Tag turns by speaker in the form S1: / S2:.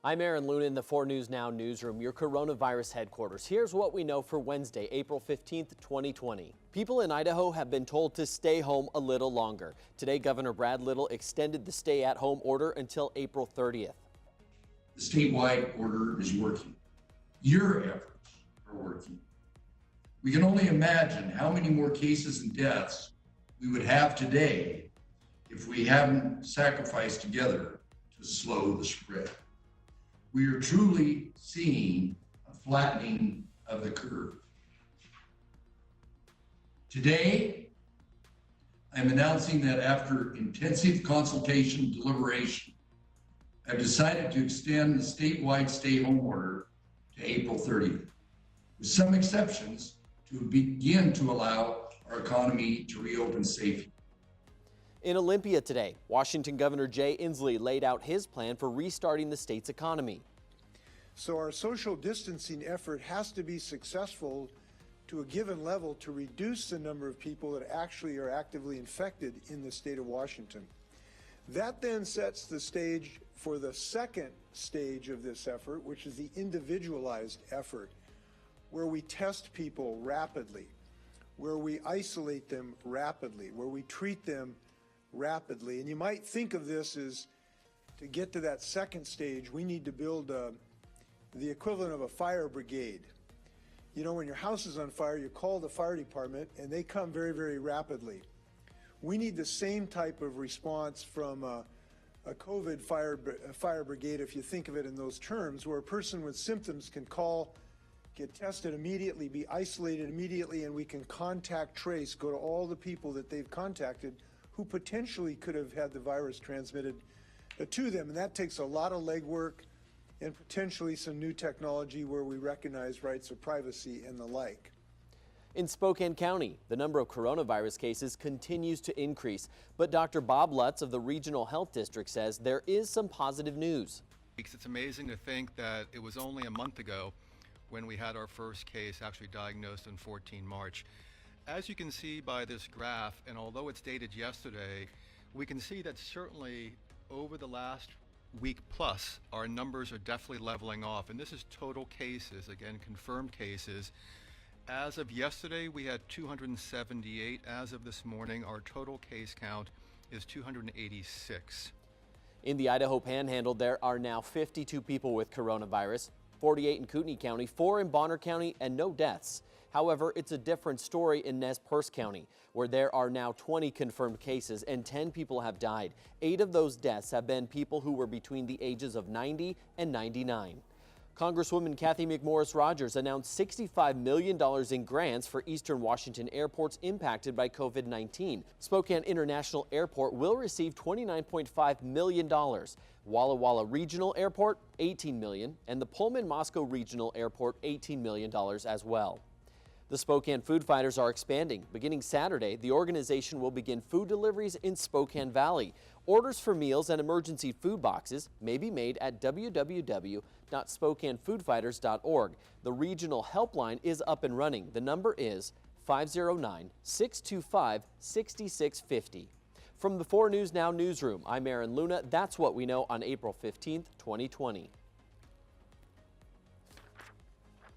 S1: I'm Aaron Luna in the 4 News Now newsroom, your coronavirus headquarters. Here's what we know for Wednesday, April 15th, 2020. People in Idaho have been told to stay home a little longer. Today, Governor Brad Little extended the stay-at-home order until April 30th.
S2: The statewide order is working. Your efforts are working. We can only imagine how many more cases and deaths we would have today if we hadn't sacrificed together to slow the spread. We are truly seeing a flattening of the curve. Today, I'm announcing that after intensive consultation and deliberation, I've decided to extend the statewide stay-home order to April 30th, with some exceptions to begin to allow our economy to reopen safely.
S1: In Olympia today, Washington Governor Jay Inslee laid out his plan for restarting the state's economy.
S3: So our social distancing effort has to be successful to a given level to reduce the number of people that actually are actively infected in the state of Washington. That then sets the stage for the second stage of this effort, which is the individualized effort, where we test people rapidly, where we isolate them rapidly, where we treat them rapidly. And you might think of this as, to get to that second stage, we need to build the equivalent of a fire brigade. You know, when your house is on fire, you call the fire department and they come very, very rapidly. We need the same type of response from a COVID fire brigade, if you think of it in those terms, where a person with symptoms can call, get tested immediately, be isolated immediately, and we can contact trace, go to all the people that they've contacted who potentially could have had the virus transmitted to them. And that takes a lot of legwork and potentially some new technology where we recognize rights of privacy and the like.
S1: In Spokane County, the number of coronavirus cases continues to increase, but Dr. Bob Lutz of the Regional Health District says there is some positive news.
S4: It's amazing to think that it was only a month ago when we had our first case actually diagnosed on 14 March. As you can see by this graph, and although it's dated yesterday, we can see that certainly over the last week plus, our numbers are definitely leveling off. And this is total cases, again, confirmed cases. As of yesterday, we had 278. As of this morning, our total case count is 286.
S1: In the Idaho Panhandle, there are now 52 people with coronavirus, 48 in Kootenai County, 4 in Bonner County, and no deaths. However, it's a different story in Nez Perce County, where there are now 20 confirmed cases and 10 people have died. 8 of those deaths have been people who were between the ages of 90 and 99. Congresswoman Kathy McMorris Rodgers announced $65 million in grants for Eastern Washington airports impacted by COVID-19. Spokane International Airport will receive $29.5 million. Walla Walla Regional Airport, $18 million, and the Pullman-Moscow Regional Airport, $18 million as well. The Spokane Food Fighters are expanding. Beginning Saturday, the organization will begin food deliveries in Spokane Valley. Orders for meals and emergency food boxes may be made at www.spokanefoodfighters.org. The regional helpline is up and running. The number is 509-625-6650. From the 4 News Now newsroom, I'm Aaron Luna. That's what we know on April 15th, 2020.